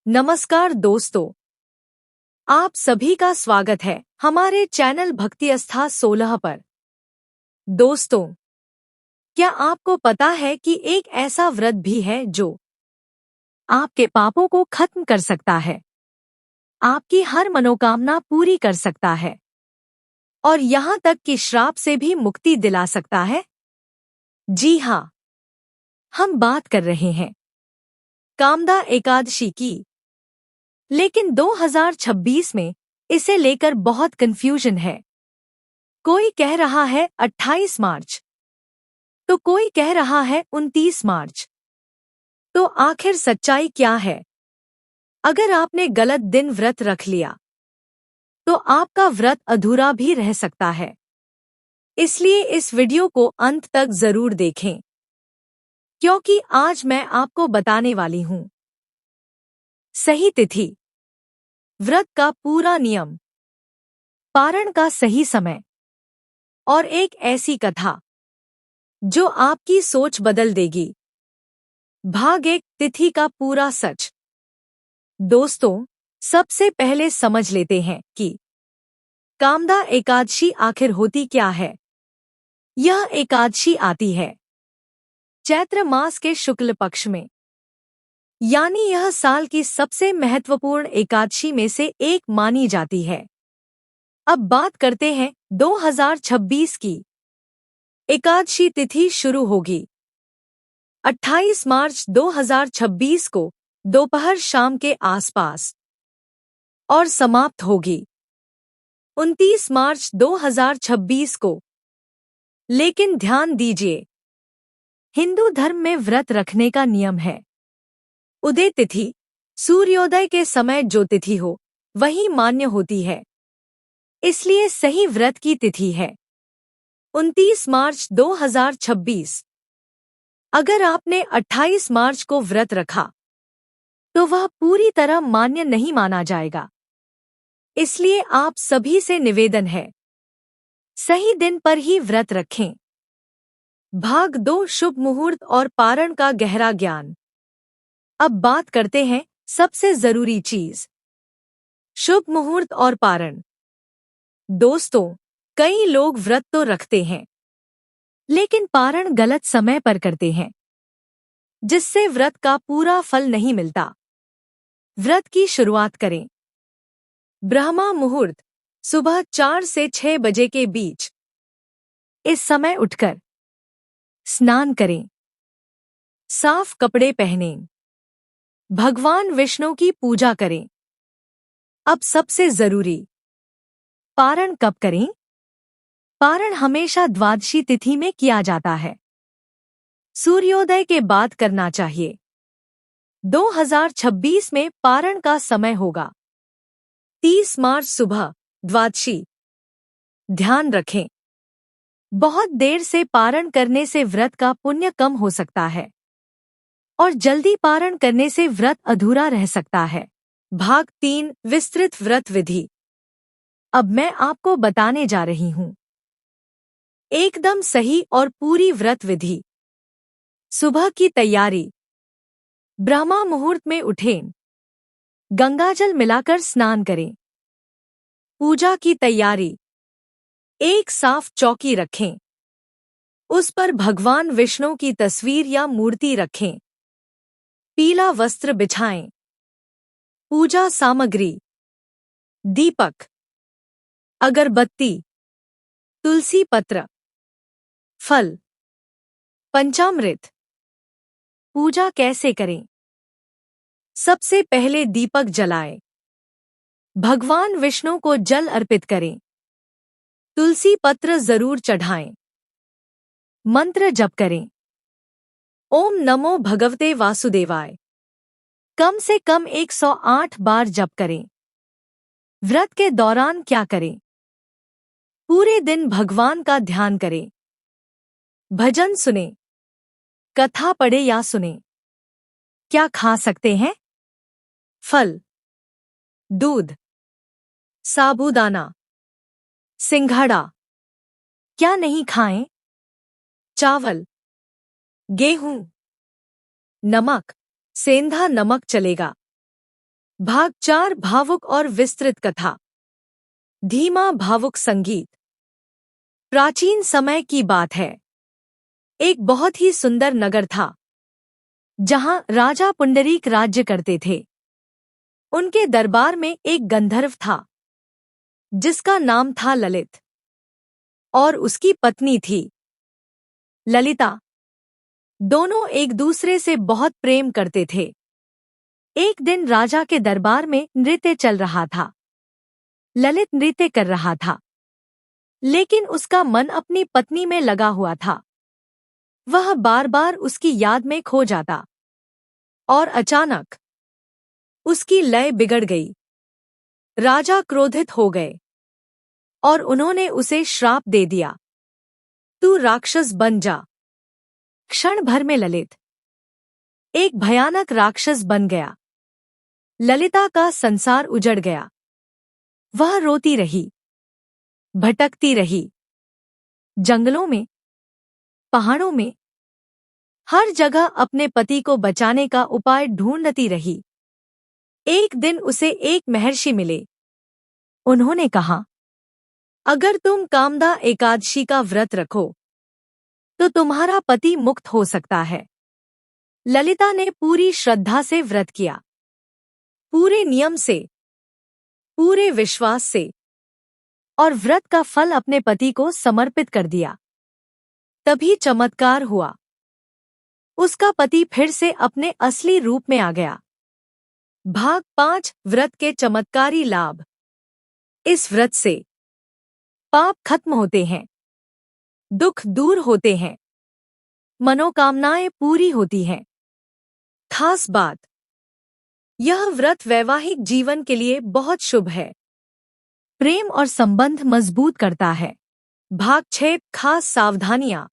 नमस्कार दोस्तों, आप सभी का स्वागत है हमारे चैनल भक्ति आस्था 16 पर। दोस्तों, क्या आपको पता है कि एक ऐसा व्रत भी है जो आपके पापों को खत्म कर सकता है, आपकी हर मनोकामना पूरी कर सकता है और यहाँ तक कि श्राप से भी मुक्ति दिला सकता है? जी हाँ, हम बात कर रहे हैं कामदा एकादशी की। लेकिन 2026 में इसे लेकर बहुत कंफ्यूजन है। कोई कह रहा है 28 मार्च, तो कोई कह रहा है 29 मार्च। तो आखिर सच्चाई क्या है? अगर आपने गलत दिन व्रत रख लिया, तो आपका व्रत अधूरा भी रह सकता है। इसलिए इस वीडियो को अंत तक जरूर देखें, क्योंकि आज मैं आपको बताने वाली हूँ सही तिथि, व्रत का पूरा नियम, पारण का सही समय और एक ऐसी कथा जो आपकी सोच बदल देगी। भाग 1, तिथि का पूरा सच। दोस्तों, सबसे पहले समझ लेते हैं कि कामदा एकादशी आखिर होती क्या है। यह एकादशी आती है चैत्र मास के शुक्ल पक्ष में, यानी यह साल की सबसे महत्वपूर्ण एकादशी में से एक मानी जाती है। अब बात करते हैं 2026 की। एकादशी तिथि शुरू होगी 28 मार्च 2026 को दोपहर शाम के आसपास और समाप्त होगी 29 मार्च 2026 को। लेकिन ध्यान दीजिए, हिंदू धर्म में व्रत रखने का नियम है उदय तिथि, सूर्योदय के समय जो तिथि हो वही मान्य होती है। इसलिए सही व्रत की तिथि है 29 मार्च 2026। अगर आपने 28 मार्च को व्रत रखा तो वह पूरी तरह मान्य नहीं माना जाएगा। इसलिए आप सभी से निवेदन है, सही दिन पर ही व्रत रखें। भाग 2, शुभ मुहूर्त और पारण का गहरा ज्ञान। अब बात करते हैं सबसे जरूरी चीज, शुभ मुहूर्त और पारण। दोस्तों, कई लोग व्रत तो रखते हैं, लेकिन पारण गलत समय पर करते हैं, जिससे व्रत का पूरा फल नहीं मिलता। व्रत की शुरुआत करें ब्रह्मा मुहूर्त, सुबह 4 से 6 बजे के बीच। इस समय उठकर स्नान करें, साफ कपड़े पहनें, भगवान विष्णु की पूजा करें। अब सबसे जरूरी, पारण कब करें? पारण हमेशा द्वादशी तिथि में किया जाता है। सूर्योदय के बाद करना चाहिए। 2026 में पारण का समय होगा 30 मार्च सुबह, द्वादशी। ध्यान रखें, बहुत देर से पारण करने से व्रत का पुण्य कम हो सकता है और जल्दी पारण करने से व्रत अधूरा रह सकता है। भाग 3, विस्तृत व्रत विधि। अब मैं आपको बताने जा रही हूँ एकदम सही और पूरी व्रत विधि। सुबह की तैयारी, ब्रह्मा मुहूर्त में उठें, गंगाजल मिलाकर स्नान करें। पूजा की तैयारी, एक साफ चौकी रखें, उस पर भगवान विष्णु की तस्वीर या मूर्ति रखें। पीला वस्त्र बिछाएं। पूजा सामग्री, दीपक, अगरबत्ती, तुलसी पत्र, फल, पंचामृत। पूजा कैसे करें? सबसे पहले दीपक जलाएं, भगवान विष्णु को जल अर्पित करें, तुलसी पत्र जरूर चढ़ाएं, मंत्र जप करें, ओम नमो भगवते वासुदेवाय कम से कम 108 बार जप करें। व्रत के दौरान क्या करें? पूरे दिन भगवान का ध्यान करें, भजन सुने, कथा पढ़े या सुने। क्या खा सकते हैं? फल, दूध, साबूदाना, सिंघाड़ा। क्या नहीं खाएं? चावल, गेहूं, नमक, सेंधा नमक चलेगा। भाग 4 भावुक और विस्तृत कथा। धीमा भावुक संगीत। प्राचीन समय की बात है। एक बहुत ही सुंदर नगर था जहां राजा पुंडरीक राज्य करते थे। उनके दरबार में एक गंधर्व था जिसका नाम था ललित और उसकी पत्नी थी ललिता। दोनों एक दूसरे से बहुत प्रेम करते थे। एक दिन राजा के दरबार में नृत्य चल रहा था। ललित नृत्य कर रहा था, लेकिन उसका मन अपनी पत्नी में लगा हुआ था। वह बार बार उसकी याद में खो जाता और अचानक उसकी लय बिगड़ गई। राजा क्रोधित हो गए और उन्होंने उसे श्राप दे दिया, तू राक्षस बन जा। क्षण भर में ललित एक भयानक राक्षस बन गया। ललिता का संसार उजड़ गया। वह रोती रही, भटकती रही, जंगलों में, पहाड़ों में, हर जगह अपने पति को बचाने का उपाय ढूंढती रही। एक दिन उसे एक महर्षि मिले। उन्होंने कहा, अगर तुम कामदा एकादशी का व्रत रखो तो तुम्हारा पति मुक्त हो सकता है। ललिता ने पूरी श्रद्धा से व्रत किया, पूरे नियम से, पूरे विश्वास से, और व्रत का फल अपने पति को समर्पित कर दिया। तभी चमत्कार हुआ। उसका पति फिर से अपने असली रूप में आ गया। भाग 5 व्रत के चमत्कारी लाभ। इस व्रत से पाप खत्म होते हैं, दुख दूर होते हैं, मनोकामनाएं पूरी होती हैं। खास बात, यह व्रत वैवाहिक जीवन के लिए बहुत शुभ है। प्रेम और संबंध मजबूत करता है। भाग 6 खास सावधानियां।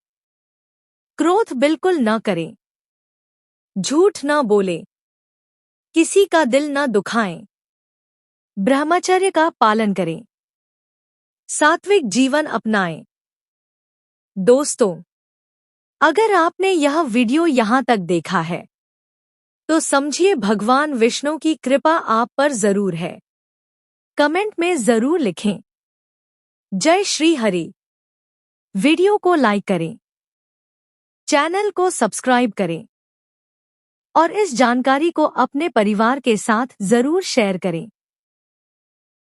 क्रोध बिल्कुल न करें, झूठ न बोलें, किसी का दिल न दुखाएं, ब्रह्मचर्य का पालन करें, सात्विक जीवन अपनाएं। दोस्तों, अगर आपने यह वीडियो यहाँ तक देखा है तो समझिए भगवान विष्णु की कृपा आप पर जरूर है। कमेंट में जरूर लिखें, जय श्री हरि। वीडियो को लाइक करें, चैनल को सब्सक्राइब करें और इस जानकारी को अपने परिवार के साथ जरूर शेयर करें।